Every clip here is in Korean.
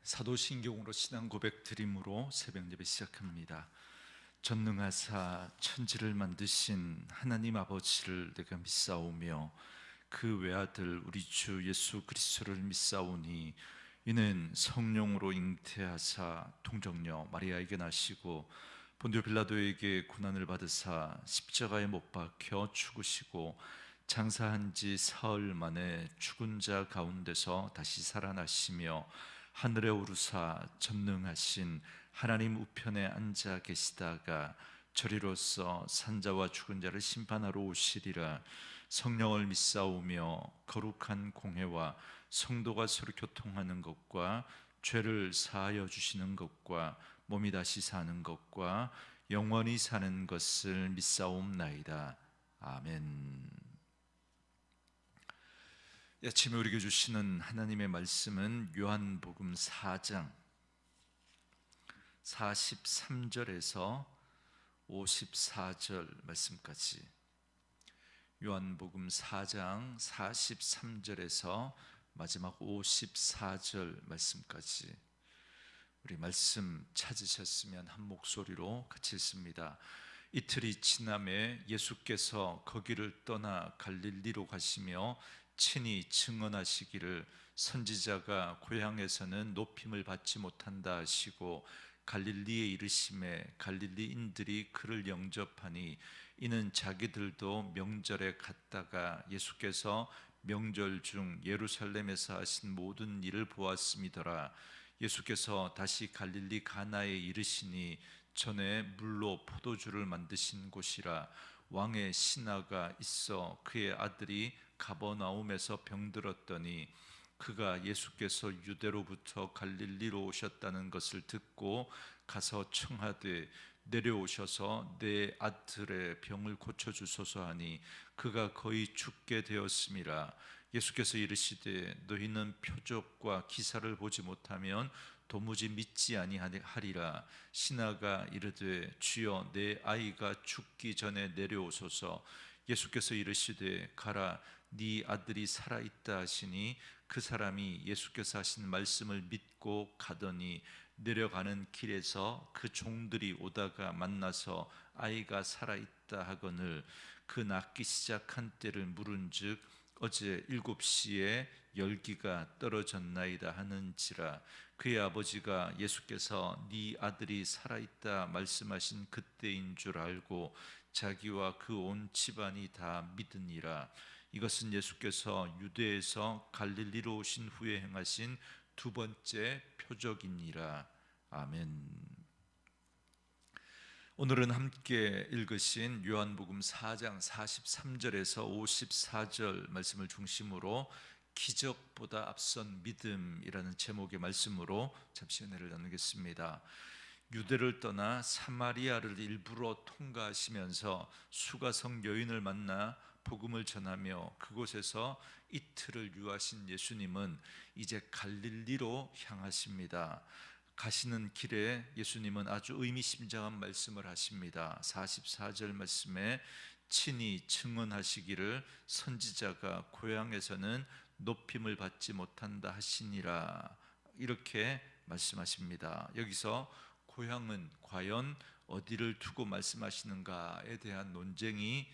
사도신경으로 신앙 고백 드림으로 새벽 예배 시작합니다. 전능하사 천지를 만드신 하나님 아버지를 내가 믿사오며 그 외아들 우리 주 예수 그리스도를 믿사오니 이는 성령으로 잉태하사 동정녀 마리아에게 나시고 본디오 빌라도에게 고난을 받으사 십자가에 못 박혀 죽으시고 장사한 지 사흘 만에 죽은 자 가운데서 다시 살아나시며 하늘에 오르사 전능하신 하나님 우편에 앉아 계시다가 저리로서 산자와 죽은 자를 심판하러 오시리라. 성령을 믿사오며 거룩한 공회와 성도가 서로 교통하는 것과 죄를 사하여 주시는 것과 몸이 다시 사는 것과 영원히 사는 것을 믿사옵나이다. 아멘. 아침에 우리에게 주시는 하나님의 말씀은 요한복음 4장 43절에서 54절 말씀까지, 요한복음 4장 43절에서 마지막 54절 말씀까지 우리 말씀 찾으셨으면 한 목소리로 같이 읽습니다. 이틀이 지남에 예수께서 거기를 떠나 갈릴리로 가시며 친히 증언하시기를 선지자가 고향에서는 높임을 받지 못한다 하시고 갈릴리에 이르심에 갈릴리인들이 그를 영접하니 이는 자기들도 명절에 갔다가 예수께서 명절 중 예루살렘에서 하신 모든 일을 보았음이더라. 예수께서 다시 갈릴리 가나에 이르시니 전에 물로 포도주를 만드신 곳이라. 왕의 신하가 있어 그의 아들이 가버나움에서 병들었더니 그가 예수께서 유대로부터 갈릴리로 오셨다는 것을 듣고 가서 청하되 내려오셔서 내 아들의 병을 고쳐주소서 하니 그가 거의 죽게 되었음이라. 예수께서 이르시되 너희는 표적과 기사를 보지 못하면 도무지 믿지 아니하리라. 신하가 이르되 주여 내 아이가 죽기 전에 내려오소서. 예수께서 이르시되 가라 네 아들이 살아있다 하시니 그 사람이 예수께서 하신 말씀을 믿고 가더니 내려가는 길에서 그 종들이 오다가 만나서 아이가 살아있다 하거늘 그 낫기 시작한 때를 물은즉 어제 7시에 열기가 떨어졌나이다 하는지라. 그의 아버지가 예수께서 네 아들이 살아있다 말씀하신 그때인 줄 알고 자기와 그 온 집안이 다 믿으니라. 이것은 예수께서 유대에서 갈릴리로 오신 후에 행하신 두 번째 표적이니라. 아멘. 오늘은 함께 읽으신 요한복음 4장 43절에서 54절 말씀을 중심으로 기적보다 앞선 믿음이라는 제목의 말씀으로 잠시 은혜를 나누겠습니다. 유대를 떠나 사마리아를 일부러 통과하시면서 수가성 여인을 만나 복음을 전하며 그곳에서 이틀을 유하신 예수님은 이제 갈릴리로 향하십니다. 가시는 길에 예수님은 아주 의미심장한 말씀을 하십니다. 44절 말씀에 친히 증언하시기를 선지자가 고향에서는 높임을 받지 못한다 하시니라, 이렇게 말씀하십니다. 여기서 고향은 과연 어디를 두고 말씀하시는가에 대한 논쟁이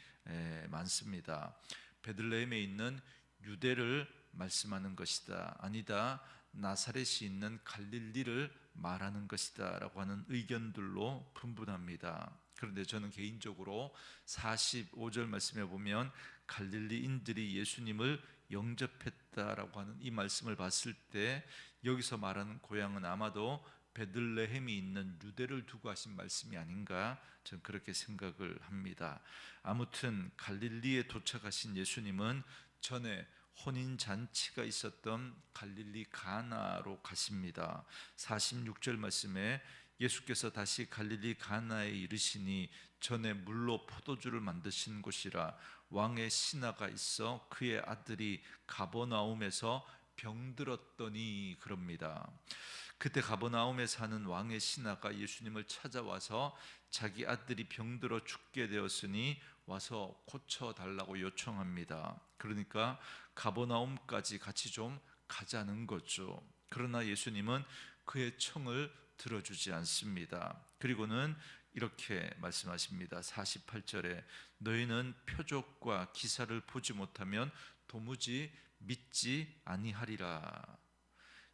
많습니다. 베들레헴에 있는 유대를 말씀하는 것이다, 아니다 나사렛이 있는 갈릴리를 말하는 것이다 라고 하는 의견들로 분분합니다. 그런데 저는 개인적으로 45절 말씀에 보면 갈릴리인들이 예수님을 영접했다라고 하는 이 말씀을 봤을 때 여기서 말하는 고향은 아마도 베들레헴이 있는 유대를 두고 하신 말씀이 아닌가, 저는 그렇게 생각을 합니다. 아무튼 갈릴리에 도착하신 예수님은 전에 혼인잔치가 있었던 갈릴리 가나로 가십니다. 46절 말씀에 예수께서 다시 갈릴리 가나에 이르시니 전에 물로 포도주를 만드신 곳이라. 왕의 신하가 있어 그의 아들이 가버나움에서 병들었더니, 그럽니다. 그때 가버나움에 사는 왕의 신하가 예수님을 찾아와서 자기 아들이 병들어 죽게 되었으니 와서 고쳐달라고 요청합니다. 그러니까 가버나움까지 같이 좀 가자는 거죠. 그러나 예수님은 그의 청을 들어주지 않습니다. 그리고는 이렇게 말씀하십니다. 48절에 너희는 표적과 기사를 보지 못하면 도무지 믿지 아니하리라.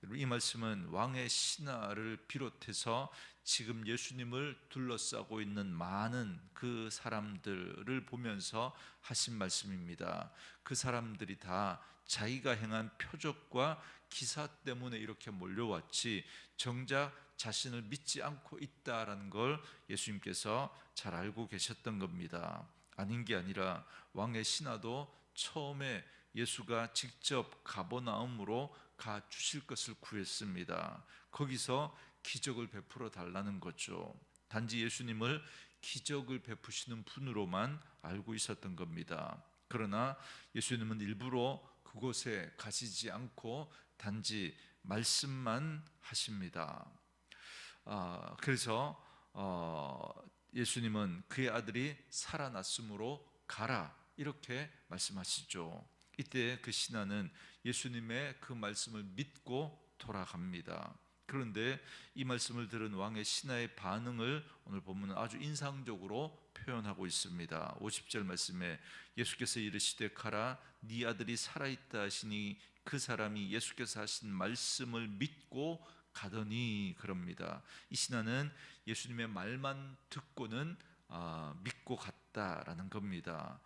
여러분, 이 말씀은 왕의 신하를 비롯해서 지금 예수님을 둘러싸고 있는 많은 그 사람들을 보면서 하신 말씀입니다. 그 사람들이 다 자기가 행한 표적과 기사 때문에 이렇게 몰려왔지 정작 자신을 믿지 않고 있다라는 걸 예수님께서 잘 알고 계셨던 겁니다. 아닌 게 아니라 왕의 신하도 처음에 예수가 직접 가버나움으로 가 주실 것을 구했습니다. 거기서 기적을 베풀어 달라는 거죠. 단지 예수님을 기적을 베푸시는 분으로만 알고 있었던 겁니다. 그러나 예수님은 일부러 그곳에 가시지 않고 단지 말씀만 하십니다. 그래서 예수님은 그의 아들이 살아났으므로 가라 이렇게 말씀하시죠. 이때 그 신하는 예수님의 그 말씀을 믿고 돌아갑니다. 그런데 이 말씀을 들은 왕의 신하의 반응을 오늘 본문은 아주 인상적으로 표현하고 있습니다. 50절 말씀에 예수께서 이르시되 가라 네 아들이 살아있다 하시니 그 사람이 예수께서 하신 말씀을 믿고 가더니 그럽니다. 이 신하는 예수님의 말만 듣고는 믿고 갔다라는 겁니다.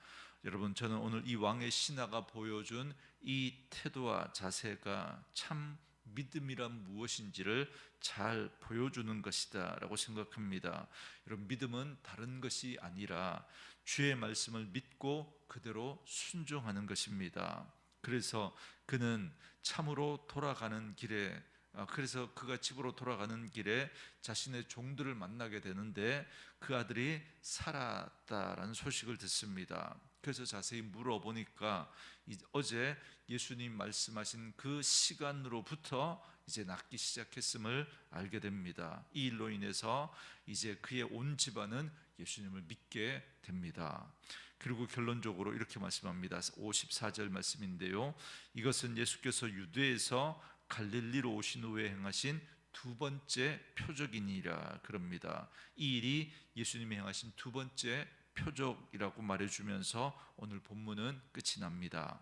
여러분, 저는 오늘 이 왕의 신하가 보여준 이 태도와 자세가 참 믿음이란 무엇인지를 잘 보여주는 것이다 라고 생각합니다. 여러분, 믿음은 다른 것이 아니라 주의 말씀을 믿고 그대로 순종하는 것입니다. 그래서 그는 참으로 돌아가는 길에 그래서 그가 집으로 돌아가는 길에 자신의 종들을 만나게 되는데 그 아들이 살았다라는 소식을 듣습니다. 그래서 자세히 물어보니까 어제 예수님 말씀하신 그 시간으로부터 이제 낫기 시작했음을 알게 됩니다. 이 일로 인해서 이제 그의 온 집안은 예수님을 믿게 됩니다. 그리고 결론적으로 이렇게 말씀합니다. 54절 말씀인데요. 이것은 예수께서 유대에서 갈릴리로 오신 후에 행하신 두 번째 표적이니라 그럽니다. 이 일이 예수님이 행하신 두 번째 표적이라고 말해주면서 오늘 본문은 끝이 납니다.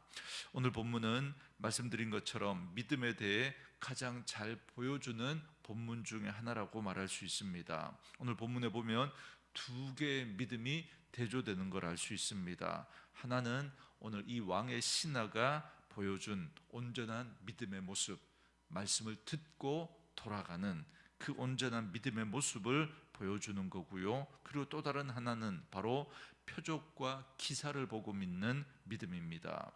오늘 본문은 말씀드린 것처럼 믿음에 대해 가장 잘 보여주는 본문 중에 하나라고 말할 수 있습니다. 오늘 본문에 보면 두 개의 믿음이 대조되는 걸 알 수 있습니다. 하나는 오늘 이 왕의 신하가 보여준 온전한 믿음의 모습, 말씀을 듣고 돌아가는 그 온전한 믿음의 모습을 보여주는 거고요. 그리고 또 다른 하나는 바로 표적과 기사를 보고 믿는 믿음입니다.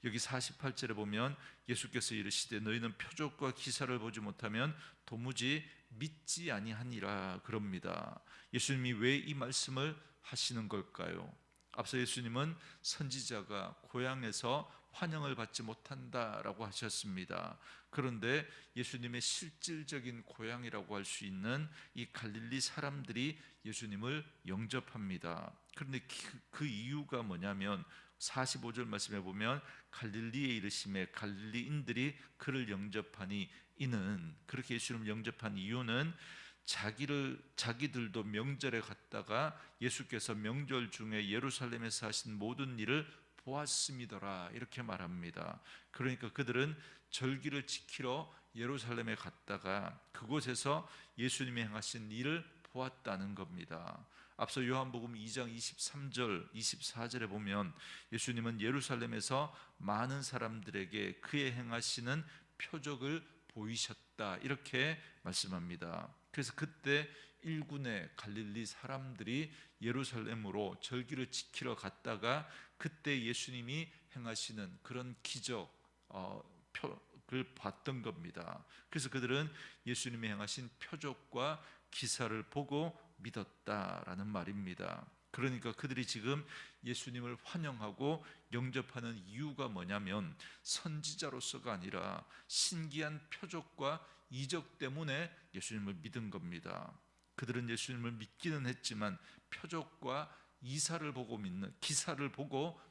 여기 48절에 보면 예수께서 이르시되 너희는 표적과 기사를 보지 못하면 도무지 믿지 아니하니라 그럽니다. 예수님이 왜 이 말씀을 하시는 걸까요? 앞서 예수님은 선지자가 고향에서 환영을 받지 못한다라고 하셨습니다. 그런데 예수님의 실질적인 고향이라고 할 수 있는 이 갈릴리 사람들이 예수님을 영접합니다. 그런데 그 이유가 뭐냐면 45절 말씀에 보면 갈릴리에 이르심에 갈릴리인들이 그를 영접하니 이는 그렇게 예수님을 영접한 이유는 자기들도 명절에 갔다가 예수께서 명절 중에 예루살렘에서 하신 모든 일을 보았음이더라 이렇게 말합니다. 그러니까 그들은 절기를 지키러 예루살렘에 갔다가 그곳에서 예수님이 행하신 일을 보았다는 겁니다. 앞서 요한복음 2장 23절 24절에 보면 예수님은 예루살렘에서 많은 사람들에게 그의 행하시는 표적을 보이셨다 이렇게 말씀합니다. 그래서 그때 일군의 갈릴리 사람들이 예루살렘으로 절기를 지키러 갔다가 그때 예수님이 행하시는 그런 기적을 봤던 겁니다. 그래서 그들은 예수님이 행하신 표적과 기사를 보고 믿었다라는 말입니다. 그러니까 그들이 지금 예수님을 환영하고 영접하는 이유가 뭐냐면 선지자로서가 아니라 신기한 표적과 이적 때문에 예수님을 믿은 겁니다. 그들은 예수님을 믿기는 했지만 표적과 기사를 보고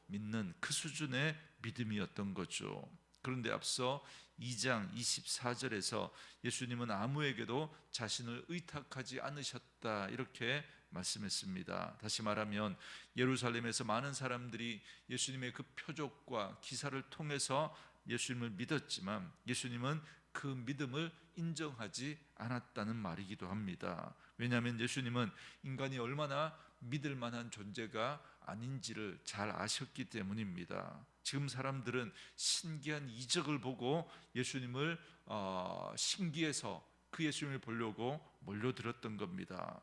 믿는 그 수준의 믿음이었던 거죠. 그런데 앞서 2장 24절에서 예수님은 아무에게도 자신을 의탁하지 않으셨다 이렇게 말씀했습니다. 다시 말하면 예루살렘에서 많은 사람들이 예수님의 그 표적과 기사를 통해서 예수님을 믿었지만 예수님은 그 믿음을 인정하지 않았다는 말이기도 합니다. 왜냐하면 예수님은 인간이 얼마나 믿을 만한 존재가 아닌지를 잘 아셨기 때문입니다. 지금 사람들은 신기한 이적을 보고 예수님을 신기해서 그 예수님을 보려고 몰려들었던 겁니다.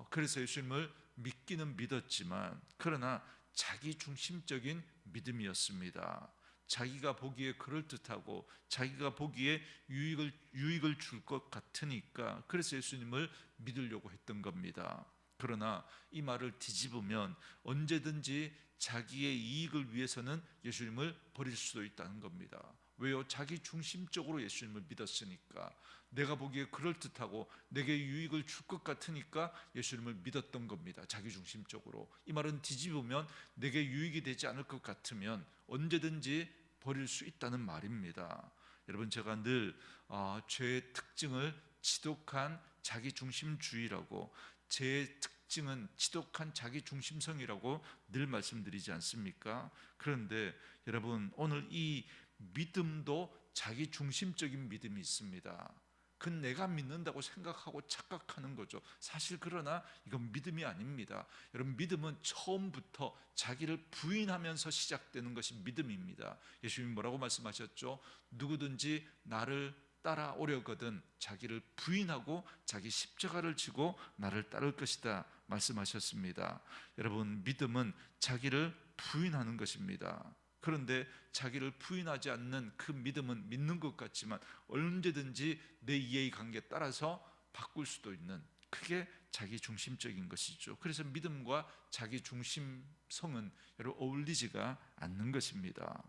그래서 예수님을 믿기는 믿었지만 그러나 자기 중심적인 믿음이었습니다. 자기가 보기에 그럴듯하고 자기가 보기에 유익을 줄 것 같으니까 그래서 예수님을 믿으려고 했던 겁니다. 그러나 이 말을 뒤집으면 언제든지 자기의 이익을 위해서는 예수님을 버릴 수도 있다는 겁니다. 왜요? 자기 중심적으로 예수님을 믿었으니까, 내가 보기에 그럴듯하고 내게 유익을 줄 것 같으니까 예수님을 믿었던 겁니다. 자기 중심적으로. 이 말은 뒤집으면 내게 유익이 되지 않을 것 같으면 언제든지 버릴 수 있다는 말입니다. 여러분, 제가 늘 죄의 특징을 지독한 자기 중심주의라고, 죄의 특징은 지독한 자기 중심성이라고 늘 말씀드리지 않습니까? 그런데 여러분, 오늘 이 믿음도 자기 중심적인 믿음이 있습니다. 그건 내가 믿는다고 생각하고 착각하는 거죠. 사실 그러나 이건 믿음이 아닙니다. 여러분, 믿음은 처음부터 자기를 부인하면서 시작되는 것이 믿음입니다. 예수님이 뭐라고 말씀하셨죠? 누구든지 나를 따라오려거든 자기를 부인하고 자기 십자가를 지고 나를 따를 것이다 말씀하셨습니다. 여러분, 믿음은 자기를 부인하는 것입니다. 그런데 자기를 부인하지 않는 그 믿음은 믿는 것 같지만 언제든지 내 이해관계에 따라서 바꿀 수도 있는, 그게 자기 중심적인 것이죠. 그래서 믿음과 자기 중심성은 여러분 어울리지가 않는 것입니다.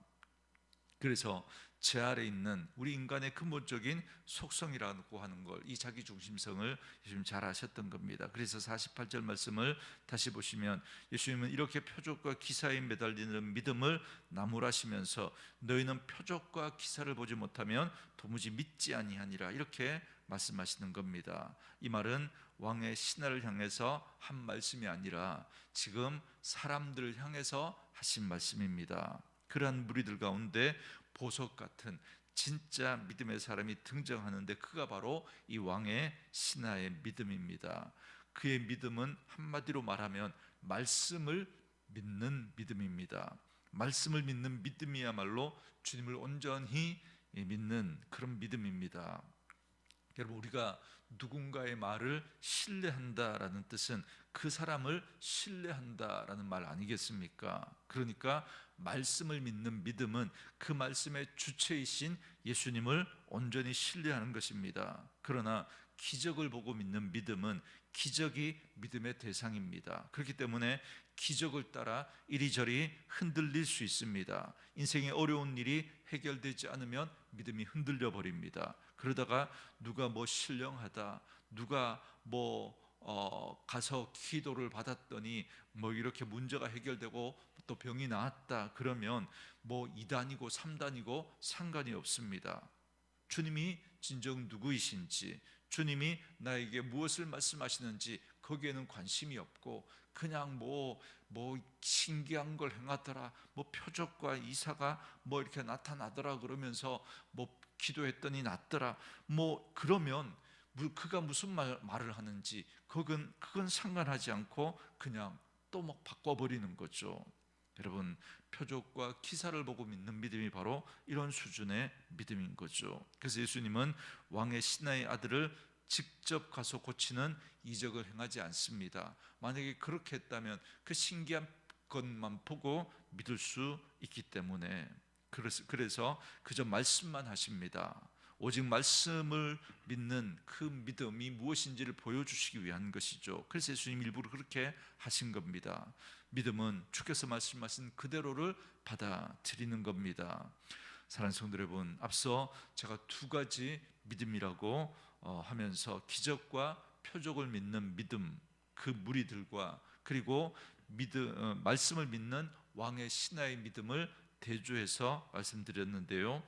그래서 제 아래 있는 우리 인간의 근본적인 속성이라고 하는 걸, 이 자기 중심성을 예수님 잘 아셨던 겁니다. 그래서 48절 말씀을 다시 보시면 예수님은 이렇게 표적과 기사에 매달리는 믿음을 나무라시면서 너희는 표적과 기사를 보지 못하면 도무지 믿지 아니하니라 이렇게 말씀하시는 겁니다. 이 말은 왕의 신하를 향해서 한 말씀이 아니라 지금 사람들을 향해서 하신 말씀입니다. 그러한 무리들 가운데 보석 같은 진짜 믿음의 사람이 등장하는데 그가 바로 이 왕의 신하의 믿음입니다. 그의 믿음은 한마디로 말하면 말씀을 믿는 믿음입니다. 말씀을 믿는 믿음이야말로 주님을 온전히 믿는 그런 믿음입니다. 여러분, 우리가 누군가의 말을 신뢰한다라는 뜻은 그 사람을 신뢰한다라는 말 아니겠습니까? 그러니까 말씀을 믿는 믿음은 그 말씀의 주체이신 예수님을 온전히 신뢰하는 것입니다. 그러나 기적을 보고 믿는 믿음은 기적이 믿음의 대상입니다. 그렇기 때문에 기적을 따라 이리저리 흔들릴 수 있습니다. 인생의 어려운 일이 해결되지 않으면 믿음이 흔들려 버립니다. 그러다가 누가 신령하다, 누가 가서 기도를 받았더니 이렇게 문제가 해결되고 또 병이 나았다 그러면 2단이고 3단이고 상관이 없습니다. 주님이 진정 누구이신지, 주님이 나에게 무엇을 말씀하시는지 거기에는 관심이 없고 그냥 신기한 걸 행하더라, 표적과 이사가 이렇게 나타나더라 그러면서 기도했더니 낫더라 그러면 그가 무슨 말을 하는지 그건 상관하지 않고 그냥 또 바꿔버리는 거죠. 여러분, 표적과 기사를 보고 믿는 믿음이 바로 이런 수준의 믿음인 거죠. 그래서 예수님은 왕의 신하의 아들을 직접 가서 고치는 이적을 행하지 않습니다. 만약에 그렇게 했다면 그 신기한 것만 보고 믿을 수 있기 때문에, 그래서 그저 말씀만 하십니다. 오직 말씀을 믿는 그 믿음이 무엇인지를 보여주시기 위한 것이죠. 그래서 예수님 일부러 그렇게 하신 겁니다. 믿음은 주께서 말씀하신 그대로를 받아들이는 겁니다. 사랑하는 성도 여러분, 앞서 제가 두 가지 믿음이라고 하면서 기적과 표적을 믿는 믿음, 그 무리들과 그리고 말씀을 믿는 왕의 신하의 믿음을 대조해서 말씀드렸는데요.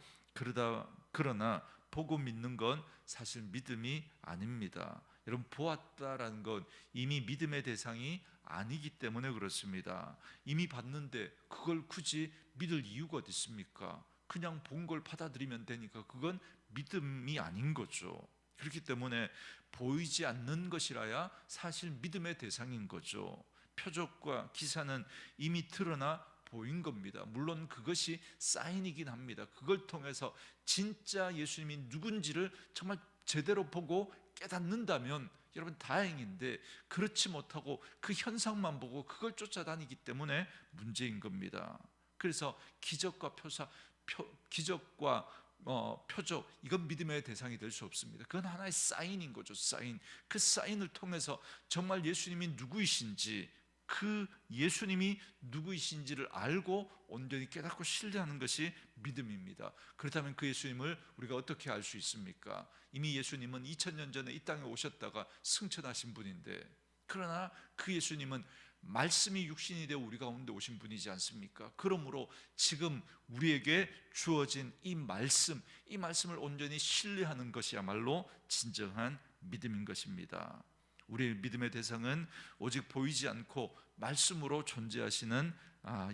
그러나 보고 믿는 건 사실 믿음이 아닙니다. 여러분, 보았다라는 건 이미 믿음의 대상이 아니기 때문에 그렇습니다. 이미 봤는데 그걸 굳이 믿을 이유가 어디 있습니까? 그냥 본 걸 받아들이면 되니까 그건 믿음이 아닌 거죠. 그렇기 때문에 보이지 않는 것이라야 사실 믿음의 대상인 거죠. 표적과 기사는 이미 드러나 보인 겁니다. 물론 그것이 사인이긴 합니다. 그걸 통해서 진짜 예수님이 누군지를 정말 제대로 보고 깨닫는다면 여러분 다행인데, 그렇지 못하고 그 현상만 보고 그걸 쫓아다니기 때문에 문제인 겁니다. 그래서 기적과 기적과 표적, 이건 믿음의 대상이 될 수 없습니다. 그건 하나의 사인인 거죠. 사인. 그 사인을 통해서 정말 예수님이 누구이신지, 그 예수님이 누구이신지를 알고 온전히 깨닫고 신뢰하는 것이 믿음입니다. 그렇다면 그 예수님을 우리가 어떻게 알 수 있습니까? 이미 예수님은 2000년 전에 이 땅에 오셨다가 승천하신 분인데, 그러나 그 예수님은 말씀이 육신이 되어 우리 가운데 오신 분이지 않습니까? 그러므로 지금 우리에게 주어진 이 말씀을 온전히 신뢰하는 것이야말로 진정한 믿음인 것입니다. 우리의 믿음의 대상은 오직 보이지 않고 말씀으로 존재하시는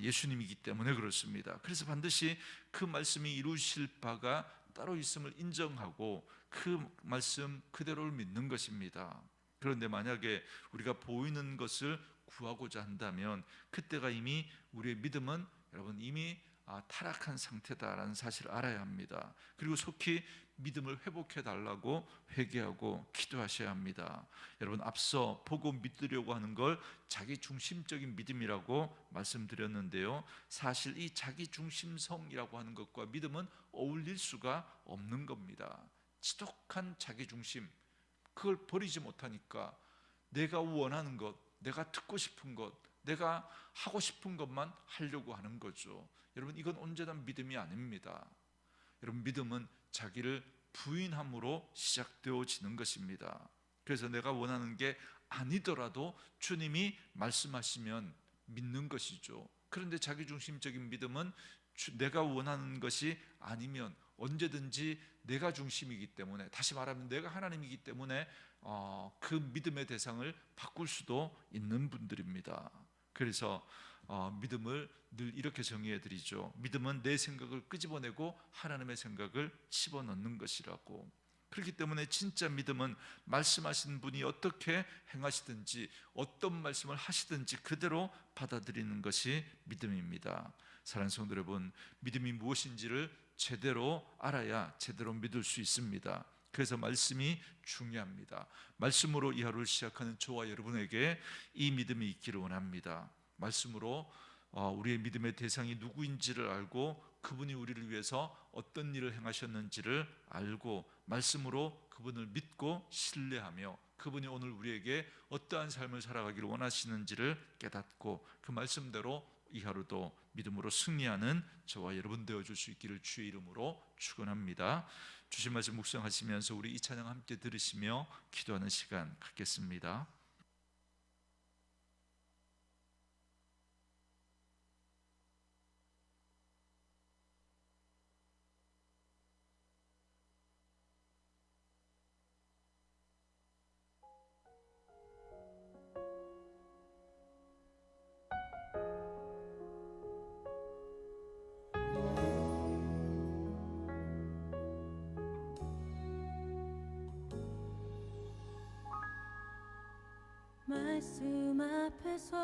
예수님이기 때문에 그렇습니다. 그래서 반드시 그 말씀이 이루실 바가 따로 있음을 인정하고 그 말씀 그대로를 믿는 것입니다. 그런데 만약에 우리가 보이는 것을 구하고자 한다면 그때가 이미 우리의 믿음은 여러분 이미 타락한 상태다라는 사실을 알아야 합니다. 그리고 속히 믿음을 회복해 달라고 회개하고 기도하셔야 합니다. 여러분, 앞서 보고 믿으려고 하는 걸 자기 중심적인 믿음이라고 말씀드렸는데요, 사실 이 자기 중심성이라고 하는 것과 믿음은 어울릴 수가 없는 겁니다. 지독한 자기 중심, 그걸 버리지 못하니까 내가 원하는 것, 내가 듣고 싶은 것, 내가 하고 싶은 것만 하려고 하는 거죠. 여러분, 이건 온전한 믿음이 아닙니다. 여러분, 믿음은 자기를 부인함으로 시작되어지는 것입니다. 그래서 내가 원하는 게 아니더라도 주님이 말씀하시면 믿는 것이죠. 그런데 자기중심적인 믿음은 내가 원하는 것이 아니면 언제든지 내가 중심이기 때문에, 다시 말하면 내가 하나님이기 때문에 그 믿음의 대상을 바꿀 수도 있는 분들입니다. 그래서 믿음을 늘 이렇게 정의해 드리죠. 믿음은 내 생각을 끄집어내고 하나님의 생각을 집어넣는 것이라고. 그렇기 때문에 진짜 믿음은 말씀하신 분이 어떻게 행하시든지 어떤 말씀을 하시든지 그대로 받아들이는 것이 믿음입니다. 사랑하는 성도 여러분, 믿음이 무엇인지를 제대로 알아야 제대로 믿을 수 있습니다. 그래서 말씀이 중요합니다. 말씀으로 이 하루를 시작하는 저와 여러분에게 이 믿음이 있기를 원합니다. 말씀으로 우리의 믿음의 대상이 누구인지를 알고 그분이 우리를 위해서 어떤 일을 행하셨는지를 알고 말씀으로 그분을 믿고 신뢰하며 그분이 오늘 우리에게 어떠한 삶을 살아가기를 원하시는지를 깨닫고 그 말씀대로 이 하루도 믿음으로 승리하는 저와 여러분 되어줄 수 있기를 주의 이름으로 축원합니다. 주신 말씀 묵상하시면서 우리 이 찬양 함께 들으시며 기도하는 시간 갖겠습니다. 말씀 앞에서